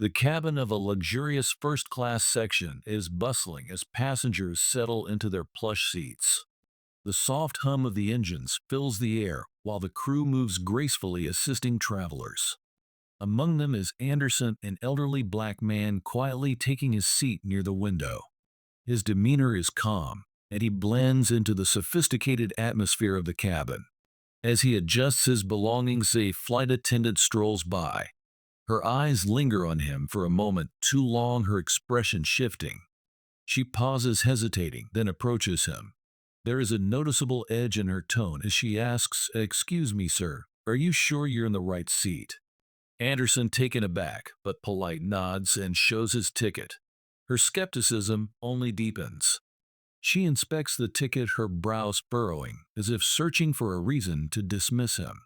The cabin of a luxurious first-class section is bustling as passengers settle into their plush seats. The soft hum of the engines fills the air while the crew moves gracefully assisting travelers. Among them is Anderson, an elderly black man quietly taking his seat near the window. His demeanor is calm, and he blends into the sophisticated atmosphere of the cabin. As he adjusts his belongings, a flight attendant strolls by. Her eyes linger on him for a moment too long, her expression shifting. She pauses, hesitating, then approaches him. There is a noticeable edge in her tone as she asks, "Excuse me, sir, are you sure you're in the right seat?" Anderson, taken aback, but polite, nods and shows his ticket. Her skepticism only deepens. She inspects the ticket, her brows furrowing, as if searching for a reason to dismiss him.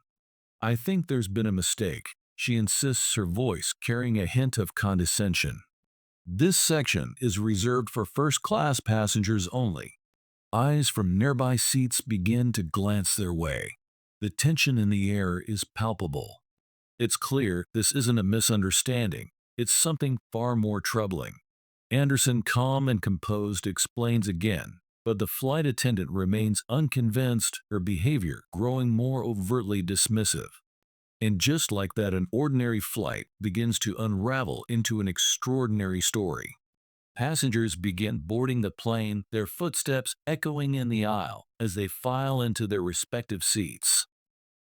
"I think there's been a mistake," she insists, her voice carrying a hint of condescension. "This section is reserved for first-class passengers only." Eyes from nearby seats begin to glance their way. The tension in the air is palpable. It's clear this isn't a misunderstanding. It's something far more troubling. Anderson, calm and composed, explains again, but the flight attendant remains unconvinced, her behavior growing more overtly dismissive. And just like that, an ordinary flight begins to unravel into an extraordinary story. Passengers begin boarding the plane, their footsteps echoing in the aisle as they file into their respective seats.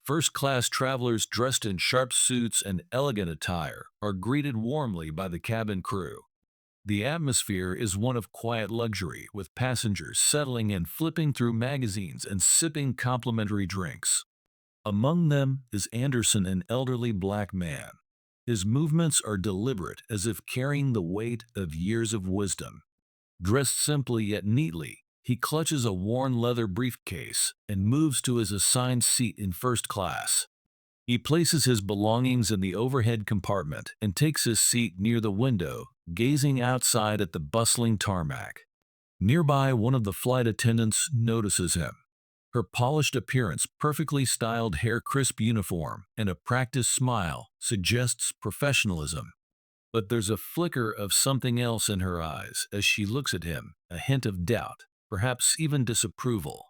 First-class travelers dressed in sharp suits and elegant attire are greeted warmly by the cabin crew. The atmosphere is one of quiet luxury, with passengers settling in, flipping through magazines and sipping complimentary drinks. Among them is Anderson, an elderly black man. His movements are deliberate, as if carrying the weight of years of wisdom. Dressed simply yet neatly, he clutches a worn leather briefcase and moves to his assigned seat in first class. He places his belongings in the overhead compartment and takes his seat near the window, gazing outside at the bustling tarmac. Nearby, one of the flight attendants notices him. Her polished appearance, perfectly styled hair, crisp uniform, and a practiced smile suggests professionalism. But there's a flicker of something else in her eyes as she looks at him, a hint of doubt, perhaps even disapproval.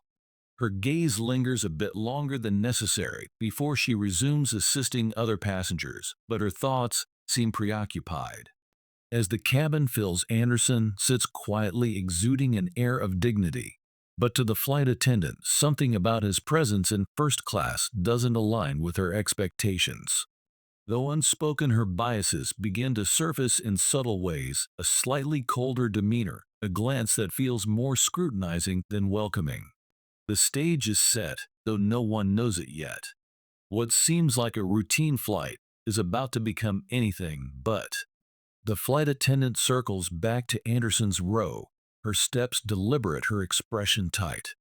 Her gaze lingers a bit longer than necessary before she resumes assisting other passengers, but her thoughts seem preoccupied. As the cabin fills, Anderson sits quietly, exuding an air of dignity. But to the flight attendant, something about his presence in first class doesn't align with her expectations. Though unspoken, her biases begin to surface in subtle ways: a slightly colder demeanor, a glance that feels more scrutinizing than welcoming. The stage is set, though no one knows it yet. What seems like a routine flight is about to become anything but. The flight attendant circles back to Anderson's row, her steps deliberate, her expression tight.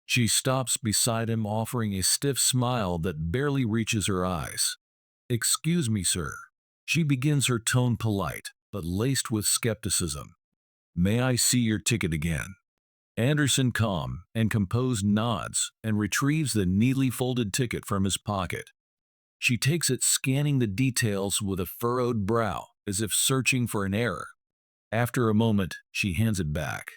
She stops beside him, offering a stiff smile that barely reaches her eyes. "Excuse me, sir." She begins, her tone polite, but laced with skepticism. "May I see your ticket again?" Anderson, calm and composed, nods and retrieves the neatly folded ticket from his pocket. She takes it, scanning the details with a furrowed brow, as if searching for an error. After a moment, she hands it back.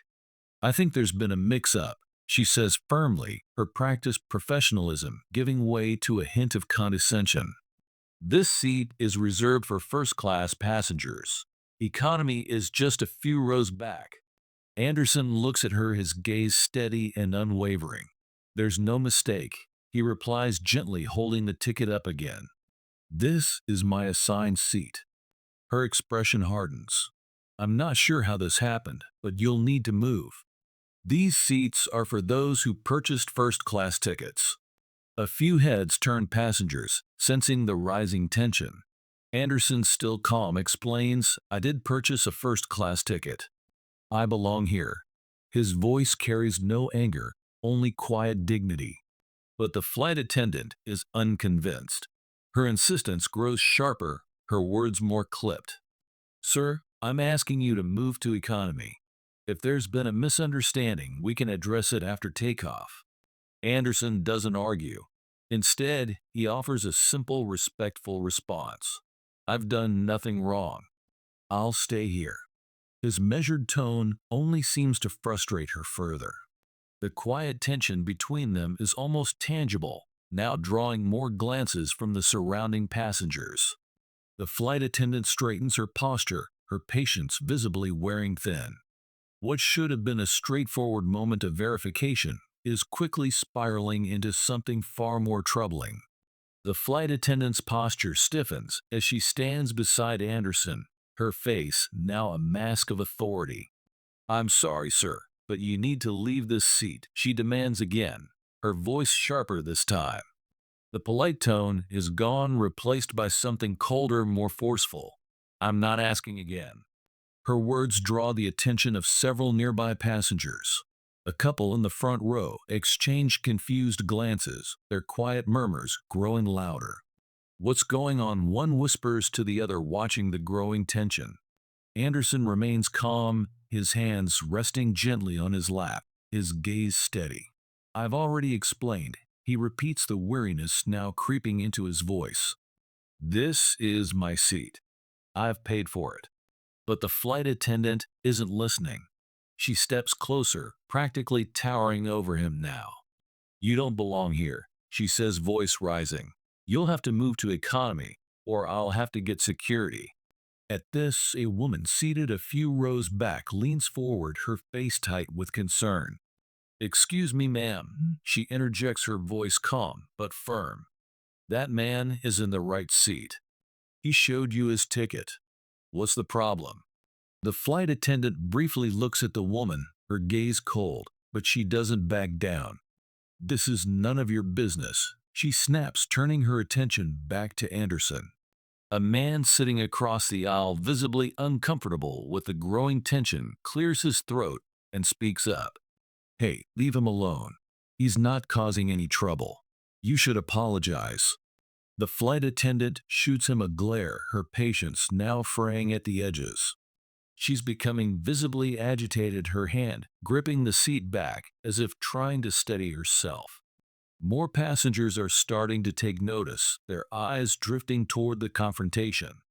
"I think there's been a mix-up," she says firmly, her practiced professionalism giving way to a hint of condescension. "This seat is reserved for first-class passengers. Economy is just a few rows back." Anderson looks at her, his gaze steady and unwavering. "There's no mistake," he replies gently, holding the ticket up again. "This is my assigned seat." Her expression hardens. "I'm not sure how this happened, but you'll need to move. These seats are for those who purchased first-class tickets." A few heads turn, passengers sensing the rising tension. Anderson, still calm, explains, "I did purchase a first-class ticket. I belong here." His voice carries no anger, only quiet dignity. But the flight attendant is unconvinced. Her insistence grows sharper, her words more clipped. "Sir, I'm asking you to move to economy. If there's been a misunderstanding, we can address it after takeoff." Anderson doesn't argue. Instead, he offers a simple, respectful response. "I've done nothing wrong." I'll stay here. His measured tone only seems to frustrate her further. The quiet tension between them is almost tangible, now drawing more glances from the surrounding passengers. The flight attendant straightens her posture, her patience visibly wearing thin. What should have been a straightforward moment of verification is quickly spiraling into something far more troubling. The flight attendant's posture stiffens as she stands beside Anderson, her face now a mask of authority. "I'm sorry, sir, but you need to leave this seat," she demands again, her voice sharper this time. The polite tone is gone, replaced by something colder, more forceful. "I'm not asking again." Her words draw the attention of several nearby passengers. A couple in the front row exchange confused glances, their quiet murmurs growing louder. "What's going on?" one whispers to the other, watching the growing tension. Anderson remains calm, his hands resting gently on his lap, his gaze steady. "I've already explained," he repeats, the weariness now creeping into his voice. "This is my seat. I've paid for it." But the flight attendant isn't listening. She steps closer, practically towering over him now. "You don't belong here," she says, voice rising. "You'll have to move to economy, or I'll have to get security." At this, a woman seated a few rows back leans forward, her face tight with concern. "Excuse me, ma'am," she interjects, her voice calm but firm. "That man is in the right seat. He showed you his ticket. What's the problem?" The flight attendant briefly looks at the woman, her gaze cold, but she doesn't back down. "This is none of your business," she snaps, turning her attention back to Anderson. A man sitting across the aisle, visibly uncomfortable with the growing tension, clears his throat and speaks up. "Hey, leave him alone. He's not causing any trouble. You should apologize." The flight attendant shoots him a glare, her patience now fraying at the edges. She's becoming visibly agitated, her hand gripping the seat back as if trying to steady herself. More passengers are starting to take notice, their eyes drifting toward the confrontation.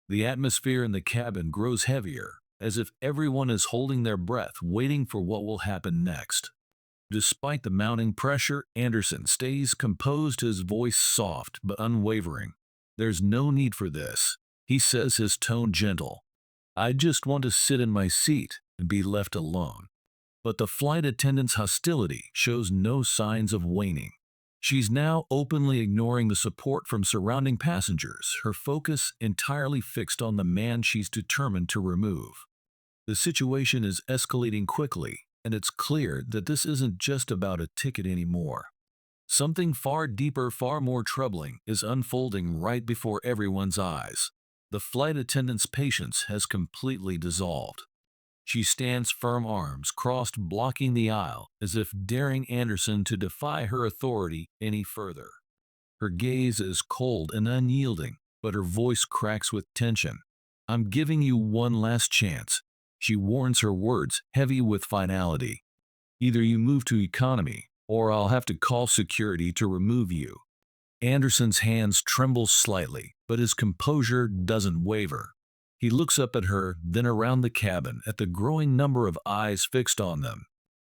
The atmosphere in the cabin grows heavier, as if everyone is holding their breath, waiting for what will happen next. Despite the mounting pressure, Anderson stays composed, his voice soft but unwavering. "There's no need for this," he says, his tone gentle. "I just want to sit in my seat and be left alone." But the flight attendant's hostility shows no signs of waning. She's now openly ignoring the support from surrounding passengers, her focus entirely fixed on the man she's determined to remove. The situation is escalating quickly, and it's clear that this isn't just about a ticket anymore. Something far deeper, far more troubling is unfolding right before everyone's eyes. The flight attendant's patience has completely dissolved. She stands firm, arms crossed, blocking the aisle, as if daring Anderson to defy her authority any further. Her gaze is cold and unyielding, but her voice cracks with tension. "I'm giving you one last chance," she warns, her words heavy with finality. "Either you move to economy, or I'll have to call security to remove you." Anderson's hands tremble slightly, but his composure doesn't waver. He looks up at her, then around the cabin, at the growing number of eyes fixed on them.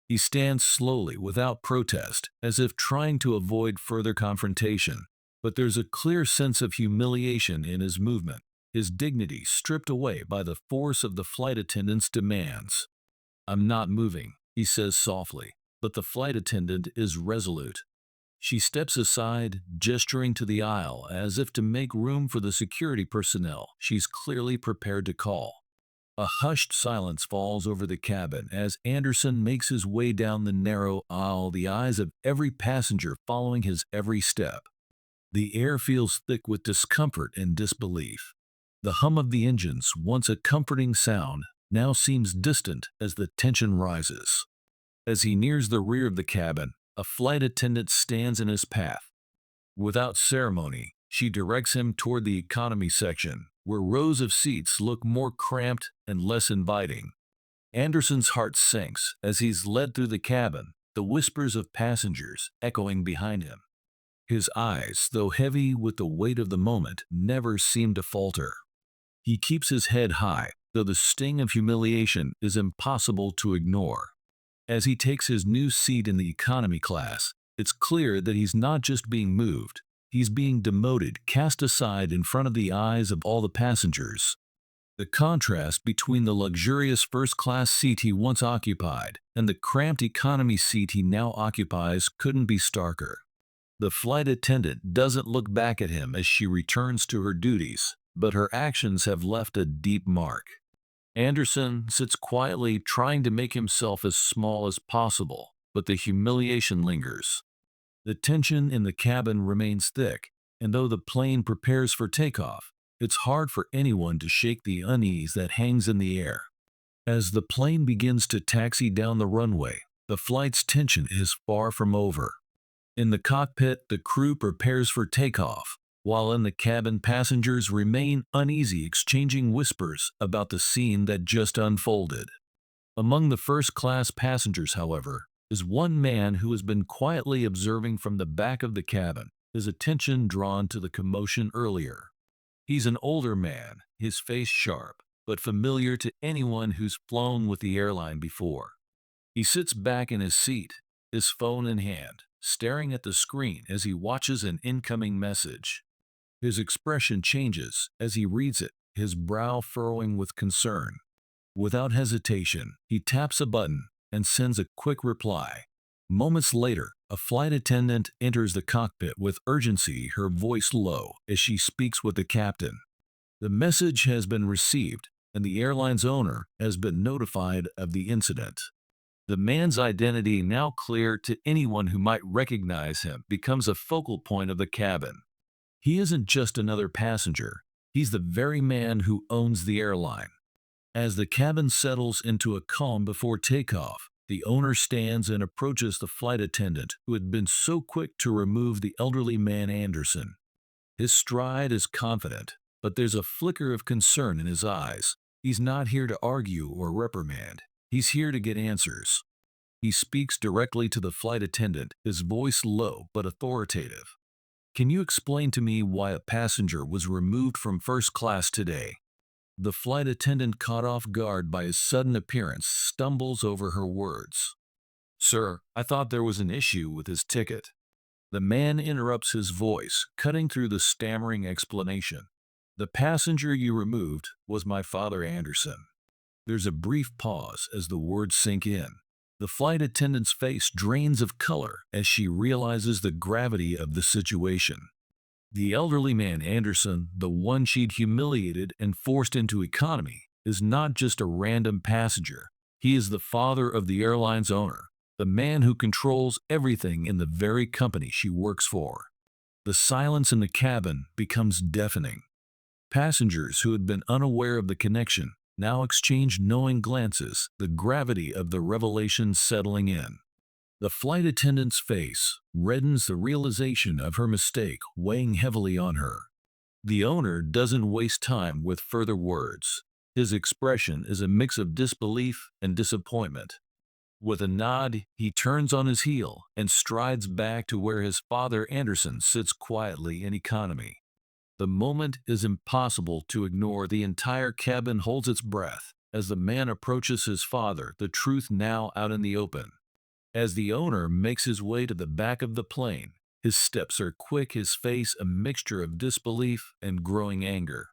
He stands slowly, without protest, as if trying to avoid further confrontation. But there's a clear sense of humiliation in his movement, his dignity stripped away by the force of the flight attendant's demands. "I'm not moving," he says softly, but the flight attendant is resolute. She steps aside, gesturing to the aisle as if to make room for the security personnel she's clearly prepared to call. A hushed silence falls over the cabin as Anderson makes his way down the narrow aisle, the eyes of every passenger following his every step. The air feels thick with discomfort and disbelief. The hum of the engines, once a comforting sound, now seems distant as the tension rises. As he nears the rear of the cabin, a flight attendant stands in his path. Without ceremony, she directs him toward the economy section, where rows of seats look more cramped and less inviting. Anderson's heart sinks as he's led through the cabin, the whispers of passengers echoing behind him. His eyes, though heavy with the weight of the moment, never seem to falter. He keeps his head high, though the sting of humiliation is impossible to ignore. As he takes his new seat in the economy class, it's clear that he's not just being moved, he's being demoted, cast aside in front of the eyes of all the passengers. The contrast between the luxurious first-class seat he once occupied and the cramped economy seat he now occupies couldn't be starker. The flight attendant doesn't look back at him as she returns to her duties, but her actions have left a deep mark. Anderson sits quietly, trying to make himself as small as possible, but the humiliation lingers. The tension in the cabin remains thick, and though the plane prepares for takeoff, it's hard for anyone to shake the unease that hangs in the air. As the plane begins to taxi down the runway, the flight's tension is far from over. In the cockpit, the crew prepares for takeoff, while in the cabin, passengers remain uneasy, exchanging whispers about the scene that just unfolded. Among the first-class passengers, however, is one man who has been quietly observing from the back of the cabin, his attention drawn to the commotion earlier. He's an older man, his face sharp, but familiar to anyone who's flown with the airline before. He sits back in his seat, his phone in hand, staring at the screen as he watches an incoming message. His expression changes as he reads it, his brow furrowing with concern. Without hesitation, he taps a button and sends a quick reply. Moments later, a flight attendant enters the cockpit with urgency, her voice low, as she speaks with the captain. The message has been received, and the airline's owner has been notified of the incident. The man's identity, now clear to anyone who might recognize him, becomes a focal point of the cabin. He isn't just another passenger, he's the very man who owns the airline. As the cabin settles into a calm before takeoff, the owner stands and approaches the flight attendant who had been so quick to remove the elderly man Anderson. His stride is confident, but there's a flicker of concern in his eyes. He's not here to argue or reprimand. He's here to get answers. He speaks directly to the flight attendant, his voice low but authoritative. "Can you explain to me why a passenger was removed from first class today?" The flight attendant, caught off guard by his sudden appearance, stumbles over her words. "Sir, I thought there was an issue with his ticket." The man interrupts, his voice cutting through the stammering explanation. "The passenger you removed was my father Anderson." There's a brief pause as the words sink in. The flight attendant's face drains of color as she realizes the gravity of the situation. The elderly man Anderson, the one she'd humiliated and forced into economy, is not just a random passenger. He is the father of the airline's owner, the man who controls everything in the very company she works for. The silence in the cabin becomes deafening. Passengers who had been unaware of the connection now exchange knowing glances, the gravity of the revelation settling in. The flight attendant's face reddens, the realization of her mistake weighing heavily on her. The owner doesn't waste time with further words. His expression is a mix of disbelief and disappointment. With a nod, he turns on his heel and strides back to where his father Anderson sits quietly in economy. The moment is impossible to ignore. The entire cabin holds its breath as the man approaches his father, the truth now out in the open. As the owner makes his way to the back of the plane, his steps are quick, his face a mixture of disbelief and growing anger.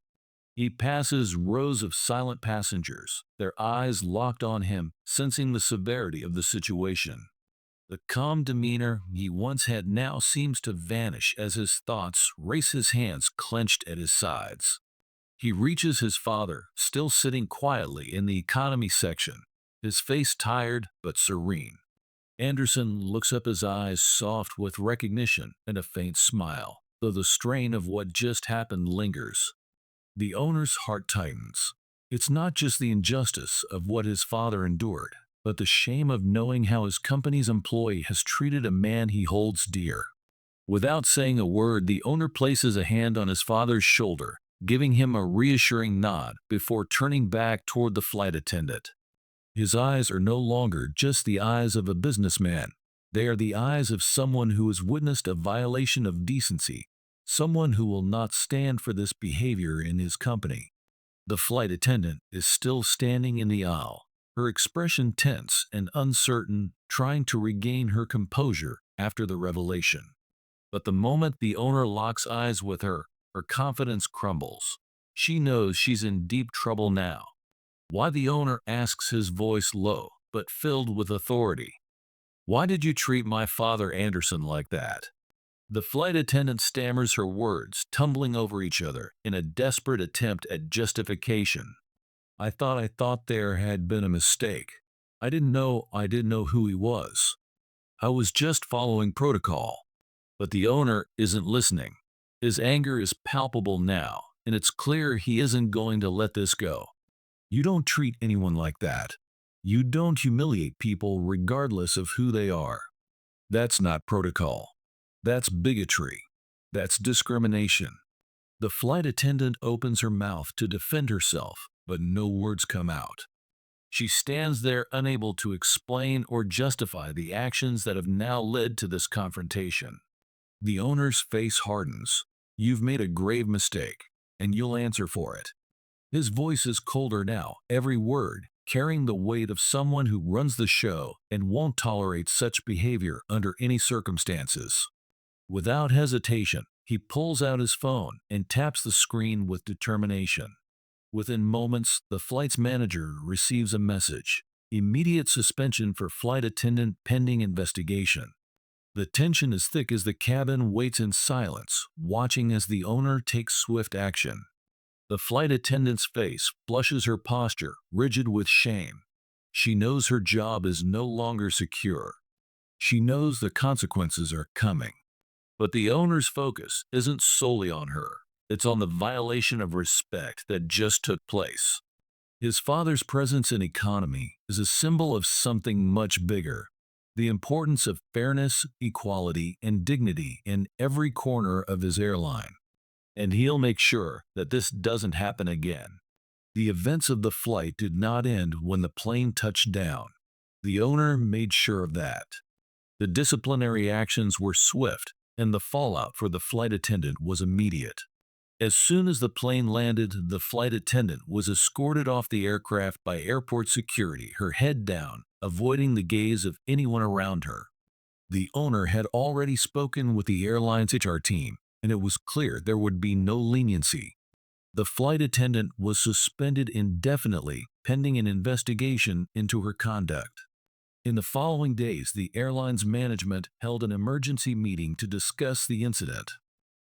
He passes rows of silent passengers, their eyes locked on him, sensing the severity of the situation. The calm demeanor he once had now seems to vanish as his thoughts race, his hands clenched at his sides. He reaches his father, still sitting quietly in the economy section, his face tired but serene. Anderson looks up, his eyes soft with recognition and a faint smile, though the strain of what just happened lingers. The owner's heart tightens. It's not just the injustice of what his father endured, but the shame of knowing how his company's employee has treated a man he holds dear. Without saying a word, the owner places a hand on his father's shoulder, giving him a reassuring nod before turning back toward the flight attendant. His eyes are no longer just the eyes of a businessman. They are the eyes of someone who has witnessed a violation of decency, someone who will not stand for this behavior in his company. The flight attendant is still standing in the aisle, her expression tense and uncertain, trying to regain her composure after the revelation. But the moment the owner locks eyes with her, her confidence crumbles. She knows she's in deep trouble now. Why, the owner asks, his voice low but filled with authority. Why did you treat my father Anderson like that? The flight attendant stammers her words, tumbling over each other in a desperate attempt at justification. I thought there had been a mistake. I didn't know who he was. I was just following protocol. But the owner isn't listening. His anger is palpable now, and it's clear he isn't going to let this go. You don't treat anyone like that. You don't humiliate people regardless of who they are. That's not protocol. That's bigotry. That's discrimination. The flight attendant opens her mouth to defend herself, but no words come out. She stands there unable to explain or justify the actions that have now led to this confrontation. The owner's face hardens. You've made a grave mistake, and you'll answer for it. His voice is colder now, every word carrying the weight of someone who runs the show and won't tolerate such behavior under any circumstances. Without hesitation, he pulls out his phone and taps the screen with determination. Within moments, the flight's manager receives a message: immediate suspension for flight attendant pending investigation. The tension is thick as the cabin waits in silence, watching as the owner takes swift action. The flight attendant's face flushes, her posture rigid with shame. She knows her job is no longer secure. She knows the consequences are coming. But the owner's focus isn't solely on her. It's on the violation of respect that just took place. His father's presence in economy is a symbol of something much bigger: the importance of fairness, equality, and dignity in every corner of his airline. And he'll make sure that this doesn't happen again. The events of the flight did not end when the plane touched down. The owner made sure of that. The disciplinary actions were swift, and the fallout for the flight attendant was immediate. As soon as the plane landed, the flight attendant was escorted off the aircraft by airport security, her head down, avoiding the gaze of anyone around her. The owner had already spoken with the airline's HR team, and it was clear there would be no leniency. The flight attendant was suspended indefinitely, pending an investigation into her conduct. In the following days, the airline's management held an emergency meeting to discuss the incident.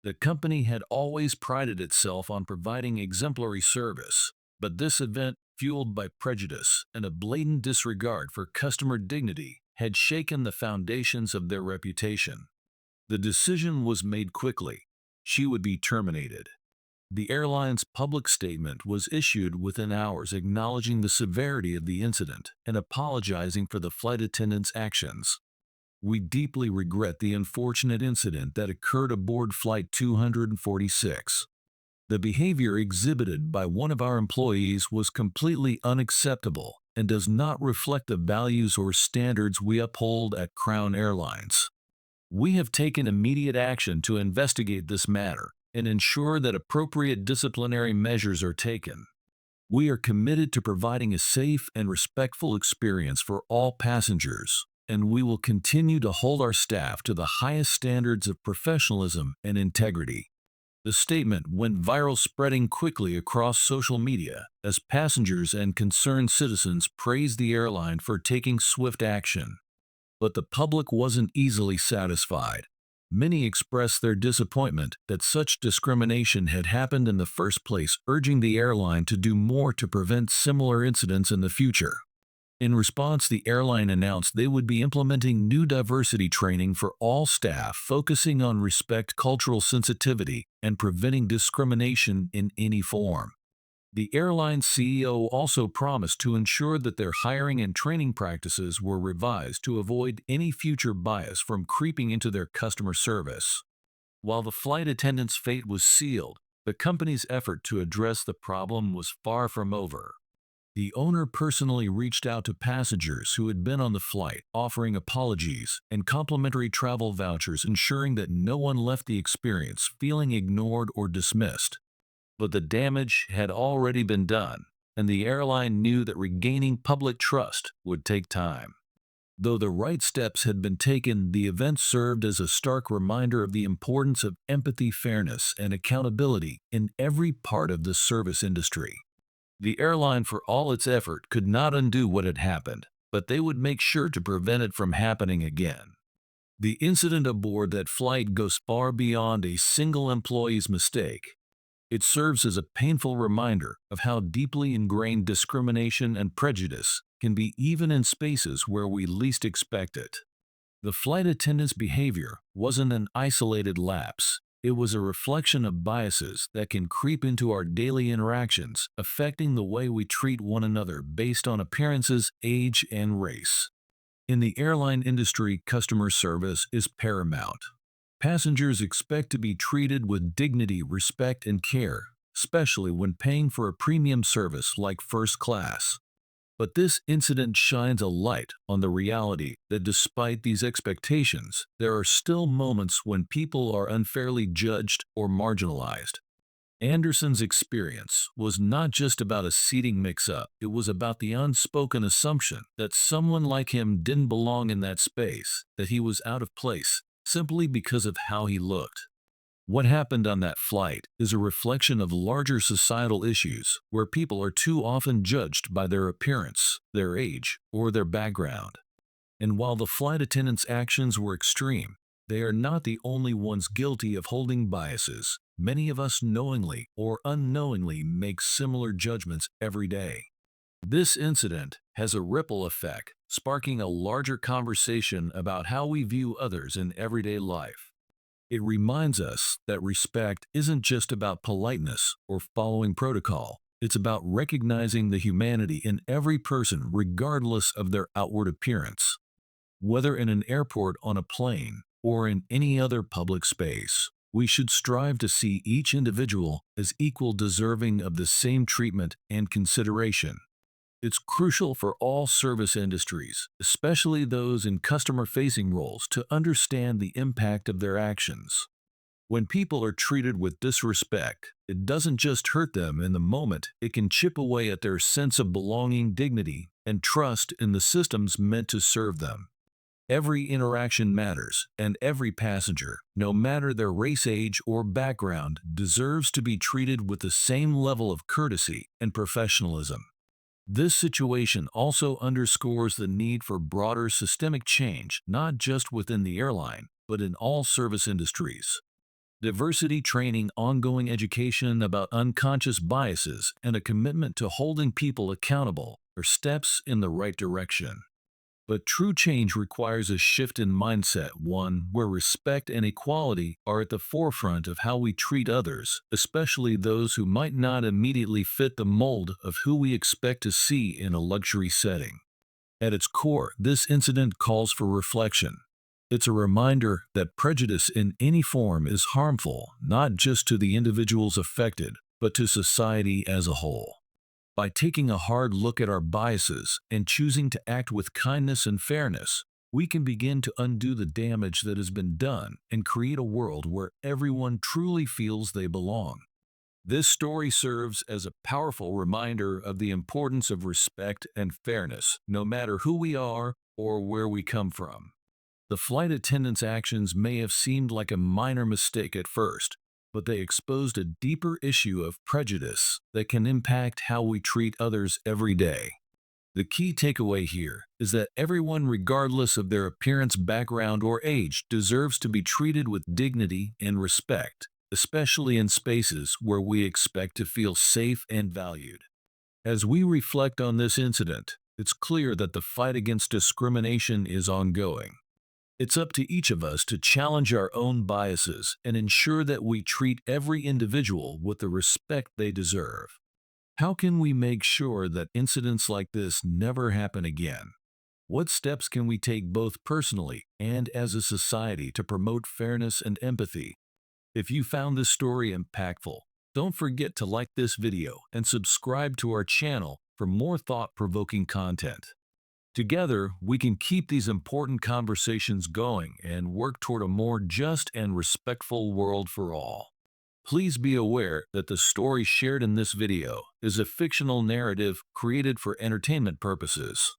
The company had always prided itself on providing exemplary service, but this event, fueled by prejudice and a blatant disregard for customer dignity, had shaken the foundations of their reputation. The decision was made quickly. She would be terminated. The airline's public statement was issued within hours, acknowledging the severity of the incident and apologizing for the flight attendant's actions. We deeply regret the unfortunate incident that occurred aboard Flight 246. The behavior exhibited by one of our employees was completely unacceptable and does not reflect the values or standards we uphold at Crown Airlines. We have taken immediate action to investigate this matter and ensure that appropriate disciplinary measures are taken. We are committed to providing a safe and respectful experience for all passengers, and we will continue to hold our staff to the highest standards of professionalism and integrity. The statement went viral, spreading quickly across social media as passengers and concerned citizens praised the airline for taking swift action. But the public wasn't easily satisfied. Many expressed their disappointment that such discrimination had happened in the first place, urging the airline to do more to prevent similar incidents in the future. In response, the airline announced they would be implementing new diversity training for all staff, focusing on respect, cultural sensitivity, and preventing discrimination in any form. The airline's CEO also promised to ensure that their hiring and training practices were revised to avoid any future bias from creeping into their customer service. While the flight attendant's fate was sealed, the company's effort to address the problem was far from over. The owner personally reached out to passengers who had been on the flight, offering apologies and complimentary travel vouchers, ensuring that no one left the experience feeling ignored or dismissed. But the damage had already been done, and the airline knew that regaining public trust would take time. Though the right steps had been taken, the event served as a stark reminder of the importance of empathy, fairness, and accountability in every part of the service industry. The airline, for all its effort, could not undo what had happened, but they would make sure to prevent it from happening again. The incident aboard that flight goes far beyond a single employee's mistake. It serves as a painful reminder of how deeply ingrained discrimination and prejudice can be even in spaces where we least expect it. The flight attendant's behavior wasn't an isolated lapse. It was a reflection of biases that can creep into our daily interactions, affecting the way we treat one another based on appearances, age, and race. In the airline industry, customer service is paramount. Passengers expect to be treated with dignity, respect, and care, especially when paying for a premium service like first class. But this incident shines a light on the reality that despite these expectations, there are still moments when people are unfairly judged or marginalized. Anderson's experience was not just about a seating mix-up, it was about the unspoken assumption that someone like him didn't belong in that space, that he was out of place, simply because of how he looked. What happened on that flight is a reflection of larger societal issues where people are too often judged by their appearance, their age, or their background. And while the flight attendant's actions were extreme, they are not the only ones guilty of holding biases. Many of us knowingly or unknowingly make similar judgments every day. This incident has a ripple effect, sparking a larger conversation about how we view others in everyday life. It reminds us that respect isn't just about politeness or following protocol. It's about recognizing the humanity in every person regardless of their outward appearance. Whether in an airport, on a plane, or in any other public space, we should strive to see each individual as equal, deserving of the same treatment and consideration. It's crucial for all service industries, especially those in customer-facing roles, to understand the impact of their actions. When people are treated with disrespect, it doesn't just hurt them in the moment, it can chip away at their sense of belonging, dignity, and trust in the systems meant to serve them. Every interaction matters, and every passenger, no matter their race, age, or background, deserves to be treated with the same level of courtesy and professionalism. This situation also underscores the need for broader systemic change, not just within the airline, but in all service industries. Diversity training, ongoing education about unconscious biases, and a commitment to holding people accountable are steps in the right direction. But true change requires a shift in mindset, one where respect and equality are at the forefront of how we treat others, especially those who might not immediately fit the mold of who we expect to see in a luxury setting. At its core, this incident calls for reflection. It's a reminder that prejudice in any form is harmful, not just to the individuals affected, but to society as a whole. By taking a hard look at our biases and choosing to act with kindness and fairness, we can begin to undo the damage that has been done and create a world where everyone truly feels they belong. This story serves as a powerful reminder of the importance of respect and fairness, no matter who we are or where we come from. The flight attendant's actions may have seemed like a minor mistake at first, but they exposed a deeper issue of prejudice that can impact how we treat others every day. The key takeaway here is that everyone, regardless of their appearance, background, or age, deserves to be treated with dignity and respect, especially in spaces where we expect to feel safe and valued. As we reflect on this incident, it's clear that the fight against discrimination is ongoing. It's up to each of us to challenge our own biases and ensure that we treat every individual with the respect they deserve. How can we make sure that incidents like this never happen again? What steps can we take both personally and as a society to promote fairness and empathy? If you found this story impactful, don't forget to like this video and subscribe to our channel for more thought-provoking content. Together, we can keep these important conversations going and work toward a more just and respectful world for all. Please be aware that the story shared in this video is a fictional narrative created for entertainment purposes.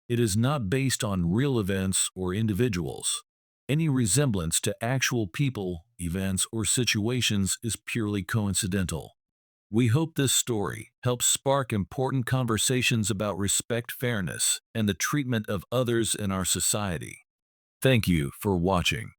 It is not based on real events or individuals. Any resemblance to actual people, events, or situations is purely coincidental. We hope this story helps spark important conversations about respect, fairness, and the treatment of others in our society. Thank you for watching.